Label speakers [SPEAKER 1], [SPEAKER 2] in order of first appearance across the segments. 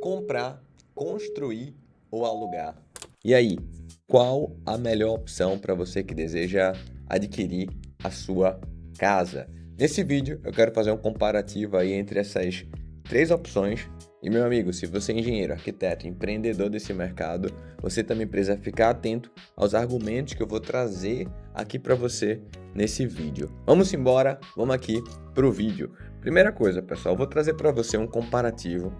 [SPEAKER 1] Comprar, construir ou alugar? E aí, qual a melhor opção para você que deseja adquirir a sua casa? Nesse vídeo eu quero fazer um comparativo aí entre essas três opções. E meu amigo, se você é engenheiro, arquiteto, empreendedor desse mercado, você também precisa ficar atento aos argumentos que eu vou trazer aqui para você nesse vídeo. Vamos embora, vamos aqui para o vídeo. Primeira coisa, pessoal, eu vou trazer para você um comparativo,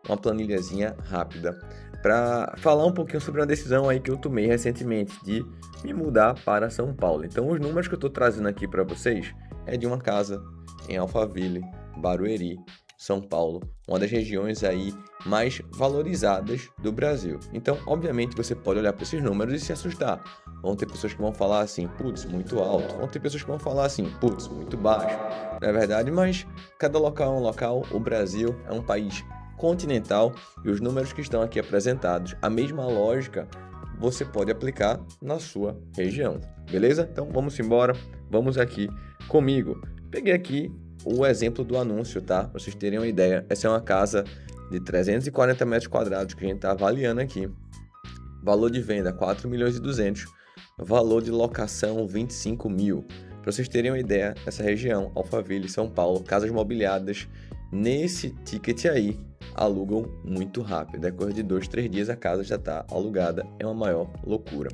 [SPEAKER 1] uma planilhazinha rápida, para falar um pouquinho sobre uma decisão aí que eu tomei recentemente de me mudar para São Paulo. Então, os números que eu estou trazendo aqui para vocês é de uma casa em Alphaville, Barueri, São Paulo, uma das regiões aí mais valorizadas do Brasil. Então, obviamente, você pode olhar para esses números e se assustar. Vão ter pessoas que vão falar assim, putz, muito alto. Vão ter pessoas que vão falar assim, putz, muito baixo. Não é verdade? Mas cada local é um local. O Brasil é um país continental e os números que estão aqui apresentados, a mesma lógica você pode aplicar na sua região, beleza? Então vamos embora, vamos aqui comigo. Peguei aqui o exemplo do anúncio, tá? Pra vocês terem uma ideia, essa é uma casa de 340 metros quadrados que a gente está avaliando aqui. Valor de venda 4 milhões e 200, valor de locação 25 mil. Para vocês terem uma ideia, essa região, Alphaville, São Paulo, casas mobiliadas nesse ticket aí alugam muito rápido. Depois de 2, 3 dias a casa já está alugada, é uma maior loucura.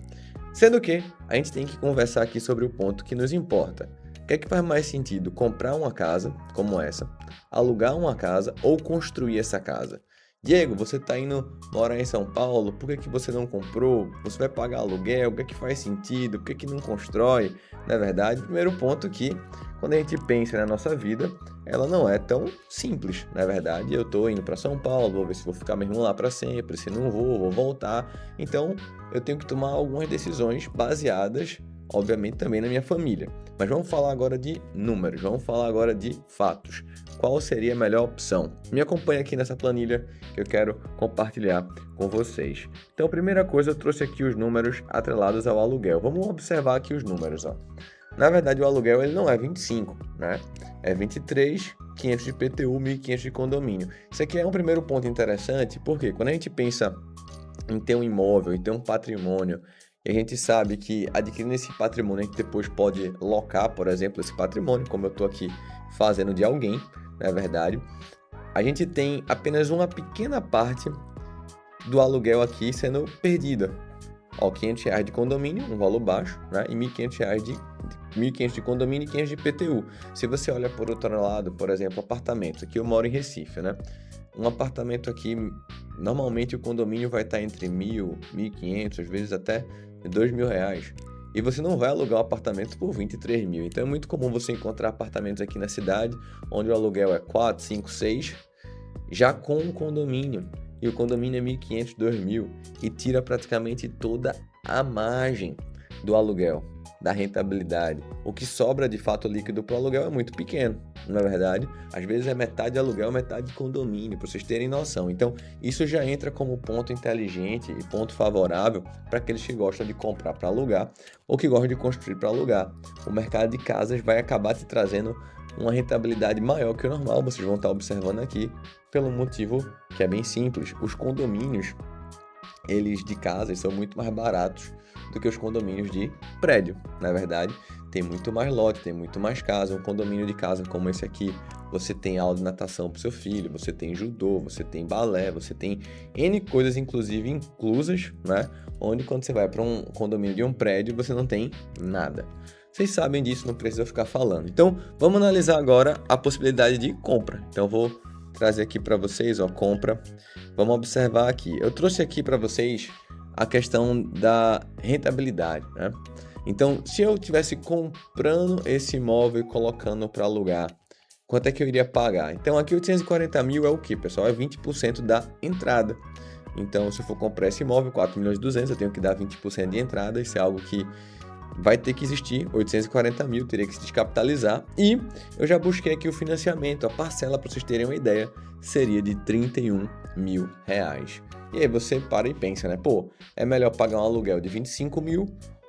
[SPEAKER 1] Sendo que a gente tem que conversar aqui sobre o ponto que nos importa. O que é que faz mais sentido? Comprar uma casa como essa, alugar uma casa ou construir essa casa? Diego, você está indo morar em São Paulo, por que você não comprou? Você vai pagar aluguel? O que é que faz sentido? Por que não constrói? Na verdade, primeiro ponto que, quando a gente pensa na nossa vida, ela não é tão simples. Na verdade, eu estou indo para São Paulo, vou ver se vou ficar mesmo lá para sempre, se não vou voltar. Então, eu tenho que tomar algumas decisões baseadas, obviamente, também na minha família. Mas vamos falar agora de números, vamos falar agora de fatos. Qual seria a melhor opção? Me acompanha aqui nessa planilha que eu quero compartilhar com vocês. Então, primeira coisa, eu trouxe aqui os números atrelados ao aluguel. Vamos observar aqui os números, ó. Na verdade, o aluguel ele não é 25, né? É 23, 500 de IPTU, 1.500 de condomínio. Isso aqui é um primeiro ponto interessante, porque quando a gente pensa em ter um imóvel, em ter um patrimônio, e a gente sabe que adquirindo esse patrimônio, a gente depois pode locar, por exemplo, esse patrimônio, como eu estou aqui fazendo de alguém, na verdade, a gente tem apenas uma pequena parte do aluguel aqui sendo perdida. Ó, R$500 de condomínio, um valor baixo, né? E R$1.500 de condomínio e 500 de IPTU. Se você olha por outro lado, por exemplo, apartamento. Aqui eu moro em Recife, né? Um apartamento aqui, normalmente o condomínio vai estar entre 1.000, 1.500, às vezes até R$2.000. E você não vai alugar um apartamento por 23 mil. Então é muito comum você encontrar apartamentos aqui na cidade, onde o aluguel é 4, 5, 6, já com um condomínio. E o condomínio é 1.500, 2.000 e tira praticamente toda a margem do aluguel, da rentabilidade. O que sobra de fato líquido para o aluguel é muito pequeno, não é verdade? Às vezes é metade aluguel, metade condomínio, para vocês terem noção. Então, isso já entra como ponto inteligente e ponto favorável para aqueles que gostam de comprar para alugar ou que gostam de construir para alugar. O mercado de casas vai acabar te trazendo uma rentabilidade maior que o normal, vocês vão estar observando aqui, pelo motivo que é bem simples. Os condomínios, eles de casas são muito mais baratos do que os condomínios de prédio, na verdade. Tem muito mais lote, tem muito mais casa. Um condomínio de casa como esse aqui, você tem aula de natação para o seu filho, você tem judô, você tem balé, você tem N coisas, inclusive inclusas, né? Onde quando você vai para um condomínio de um prédio, você não tem nada. Vocês sabem disso, não precisa ficar falando. Então, vamos analisar agora a possibilidade de compra. Então, eu vou trazer aqui para vocês, ó, compra. Vamos observar aqui. Eu trouxe aqui para vocês a questão da rentabilidade, né? Então, se eu estivesse comprando esse imóvel e colocando para alugar, quanto é que eu iria pagar? Então, aqui 840 mil é o que, pessoal? É 20% da entrada. Então, se eu for comprar esse imóvel, 4 milhões e 200, eu tenho que dar 20% de entrada. Isso é algo que vai ter que existir, 840 mil, teria que se descapitalizar. E eu já busquei aqui o financiamento, a parcela, para vocês terem uma ideia, seria de R$31 mil. E aí você para e pensa, né? Pô, é melhor pagar um aluguel de 25 mil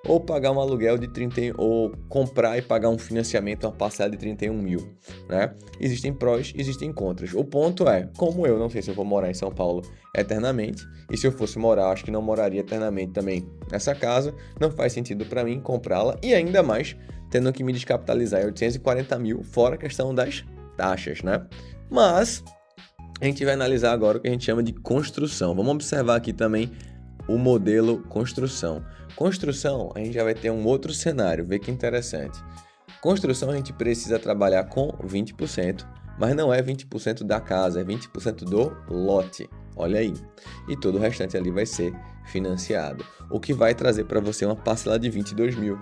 [SPEAKER 1] ou pagar um aluguel de 30, ou comprar e pagar um financiamento, uma parcela de 31 mil, né? Existem prós, existem contras. O ponto é, como eu não sei se eu vou morar em São Paulo eternamente, e se eu fosse morar, acho que não moraria eternamente também nessa casa, não faz sentido para mim comprá-la, e ainda mais tendo que me descapitalizar em 840 mil, fora a questão das taxas, né? Mas a gente vai analisar agora o que a gente chama de construção. Vamos observar aqui também o modelo construção. Construção, a gente já vai ter um outro cenário, vê que interessante. Construção, a gente precisa trabalhar com 20%, mas não é 20% da casa, é 20% do lote. Olha aí. E todo o restante ali vai ser financiado, o que vai trazer para você uma parcela de 22 mil.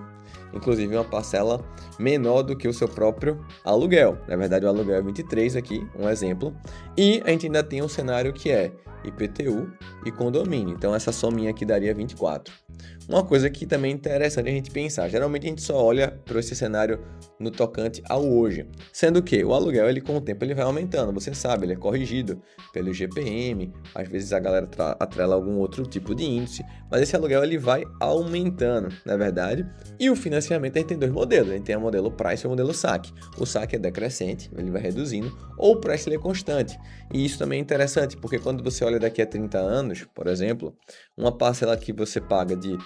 [SPEAKER 1] Inclusive uma parcela menor do que o seu próprio aluguel. Na verdade, o aluguel é 23 aqui, um exemplo. E a gente ainda tem um cenário que é IPTU e condomínio. Então, essa sominha aqui daria 24. Uma coisa que também é interessante a gente pensar. Geralmente, a gente só olha para esse cenário no tocante ao hoje. Sendo que o aluguel, ele com o tempo, ele vai aumentando. Você sabe, ele é corrigido pelo IGPM. Às vezes, a galera atrela algum outro tipo de índice. Mas esse aluguel, ele vai aumentando, na verdade. E o financiamento, a gente tem dois modelos. A gente tem o modelo Price e o modelo SAC. O SAC é decrescente, ele vai reduzindo. Ou o Price, ele é constante. E isso também é interessante, porque quando você olha daqui a 30 anos, por exemplo, uma parcela que você paga de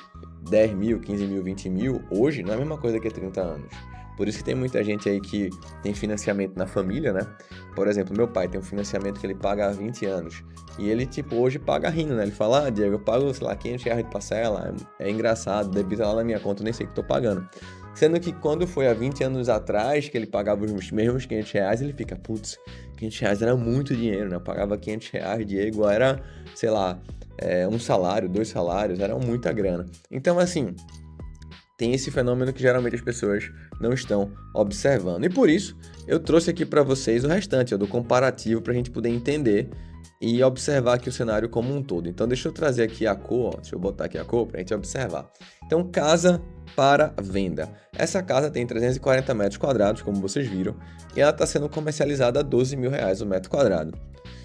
[SPEAKER 1] 10 mil, 15 mil, 20 mil, hoje não é a mesma coisa que há 30 anos. Por isso que tem muita gente aí que tem financiamento na família, né? Por exemplo, meu pai tem um financiamento que ele paga há 20 anos. E ele, hoje paga rindo, né? Ele fala, Diego, eu pago, sei lá, 500 reais de parcela. É engraçado, debita lá na minha conta, eu nem sei o que tô pagando. Sendo que quando foi há 20 anos atrás, que ele pagava os mesmos 500 reais, ele fica, putz, 500 reais era muito dinheiro, né? Eu pagava 500 reais, Diego, era, sei lá, um salário, 2 salários, era muita grana. Então, assim, tem esse fenômeno que geralmente as pessoas não estão observando. E por isso, eu trouxe aqui para vocês o restante do comparativo para a gente poder entender e observar aqui o cenário como um todo. Então, deixa eu trazer aqui a cor, deixa eu botar aqui a cor para a gente observar. Então, casa para venda. Essa casa tem 340 metros quadrados, como vocês viram, e ela está sendo comercializada a 12 mil reais o metro quadrado.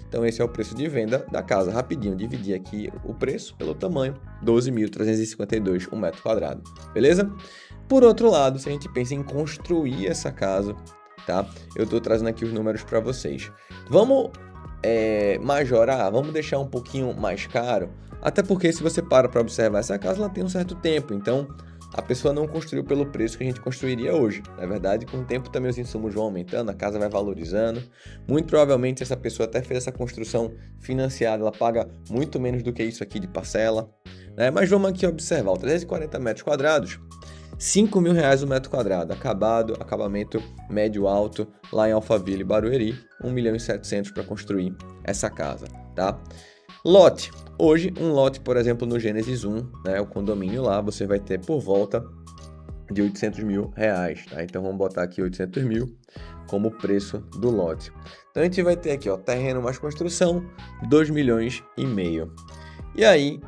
[SPEAKER 1] Então, esse é o preço de venda da casa. Rapidinho, dividir aqui o preço pelo tamanho, 12.352 um metro quadrado. Beleza? Por outro lado, se a gente pensa em construir essa casa, tá? Eu estou trazendo aqui os números para vocês. Vamos majorar, vamos deixar um pouquinho mais caro, até porque se você para observar essa casa, ela tem um certo tempo, então a pessoa não construiu pelo preço que a gente construiria hoje. Na verdade, com o tempo também os insumos vão aumentando, a casa vai valorizando. Muito provavelmente essa pessoa até fez essa construção financiada, ela paga muito menos do que isso aqui de parcela, né? Mas vamos aqui observar, 340 metros quadrados, 5 mil reais o metro quadrado, acabamento médio-alto, lá em Alphaville, Barueri, 1.700.000 para construir essa casa, tá? Lote. Hoje, um lote, por exemplo, no Gênesis 1, né, o condomínio lá, você vai ter por volta de 800 mil reais, tá? Então, vamos botar aqui 800 mil como preço do lote. Então, a gente vai ter aqui, ó, terreno mais construção, 2 milhões e meio. E aí,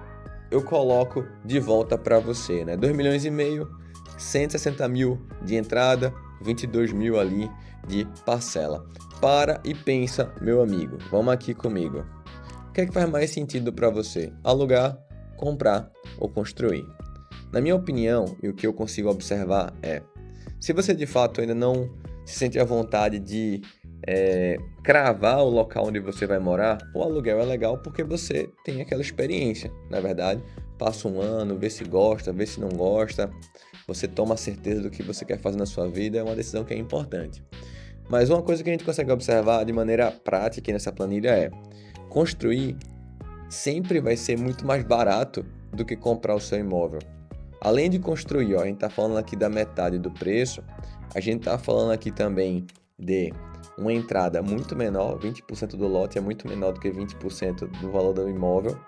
[SPEAKER 1] eu coloco de volta para você, né? 2 milhões e meio, 160 mil de entrada, 22 mil ali de parcela. Para e pensa, meu amigo, vamos aqui comigo. O que é que faz mais sentido para você? Alugar, comprar ou construir? Na minha opinião, e o que eu consigo observar é, se você de fato ainda não se sente à vontade de cravar o local onde você vai morar, o aluguel é legal porque você tem aquela experiência, na verdade. Passa um ano, vê se gosta, vê se não gosta, você toma certeza do que você quer fazer na sua vida, é uma decisão que é importante. Mas uma coisa que a gente consegue observar de maneira prática aqui nessa planilha é, construir sempre vai ser muito mais barato do que comprar o seu imóvel. Além de construir, ó, a gente está falando aqui da metade do preço, a gente está falando aqui também de uma entrada muito menor, 20% do lote é muito menor do que 20% do valor do imóvel.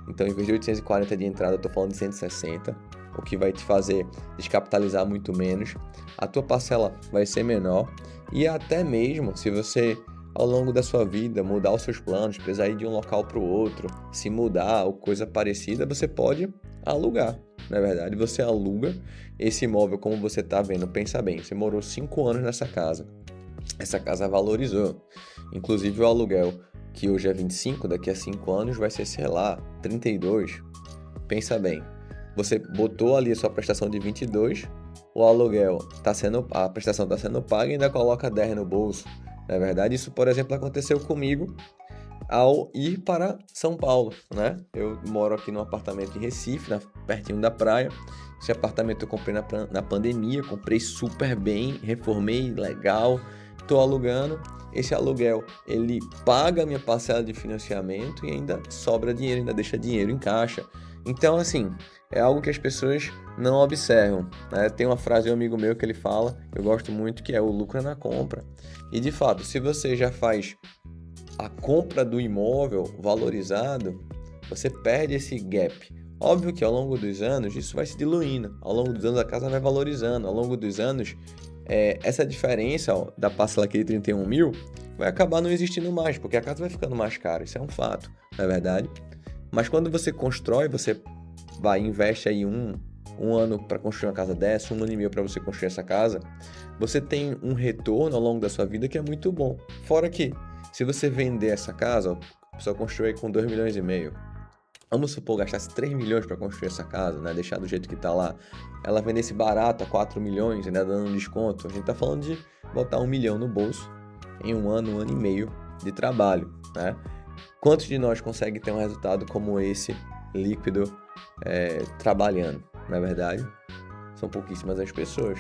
[SPEAKER 1] Então, em vez de 840 de entrada, eu estou falando de 160, o que vai te fazer descapitalizar muito menos. A tua parcela vai ser menor e até mesmo se você, ao longo da sua vida, mudar os seus planos, precisar ir de um local para o outro, se mudar ou coisa parecida, você pode alugar. Na verdade, você aluga esse imóvel como você está vendo. Pensa bem, você morou 5 anos nessa casa. Essa casa valorizou. Inclusive o aluguel, que hoje é 25, daqui a 5 anos vai ser, sei lá, 32. Pensa bem, você botou ali a sua prestação de 22, o aluguel a prestação está sendo paga e ainda coloca 10 no bolso. Na verdade, isso, por exemplo, aconteceu comigo ao ir para São Paulo, né? Eu moro aqui num apartamento em Recife, pertinho da praia. Esse apartamento eu comprei na pandemia, comprei super bem, reformei legal, estou alugando. Esse aluguel, ele paga a minha parcela de financiamento e ainda sobra dinheiro, ainda deixa dinheiro em caixa. Então, assim, é algo que as pessoas não observam, né? Tem uma frase de um amigo meu que ele fala, eu gosto muito, que é: o lucro é na compra. E, de fato, se você já faz a compra do imóvel valorizado, você perde esse gap. Óbvio que ao longo dos anos isso vai se diluindo, ao longo dos anos a casa vai valorizando, ao longo dos anos essa diferença da parcela aqui de 31 mil vai acabar não existindo mais, porque a casa vai ficando mais cara, isso é um fato, não é verdade? Mas quando você constrói, você vai investe aí um ano para construir uma casa dessa, 1 ano e meio para você construir essa casa, você tem um retorno ao longo da sua vida que é muito bom. Fora que, se você vender essa casa, a pessoa construir com 2,5 milhões, vamos supor, gastasse 3 milhões para construir essa casa, né? Deixar do jeito que está lá, ela vendesse barato a 4 milhões, né? Dando um desconto, a gente está falando de botar 1 milhão no bolso em 1 ano e meio de trabalho, né? Quantos de nós consegue ter um resultado como esse, líquido, trabalhando? Na verdade, são pouquíssimas as pessoas.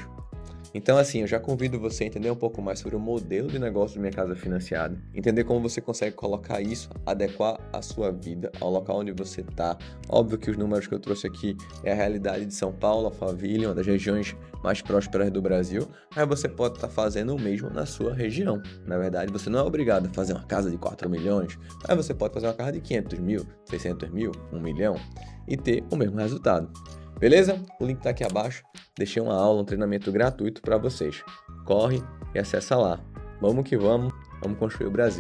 [SPEAKER 1] Então, assim, eu já convido você a entender um pouco mais sobre o modelo de negócio de Minha Casa Financiada, entender como você consegue colocar isso, adequar a sua vida ao local onde você está. Óbvio que os números que eu trouxe aqui é a realidade de São Paulo, Alphaville, uma das regiões mais prósperas do Brasil, mas você pode estar fazendo o mesmo na sua região. Na verdade, você não é obrigado a fazer uma casa de 4 milhões, mas você pode fazer uma casa de 500 mil, 600 mil, 1 milhão e ter o mesmo resultado. Beleza? O link está aqui abaixo. Deixei uma aula, um treinamento gratuito para vocês. Corre e acessa lá. Vamos que vamos construir o Brasil.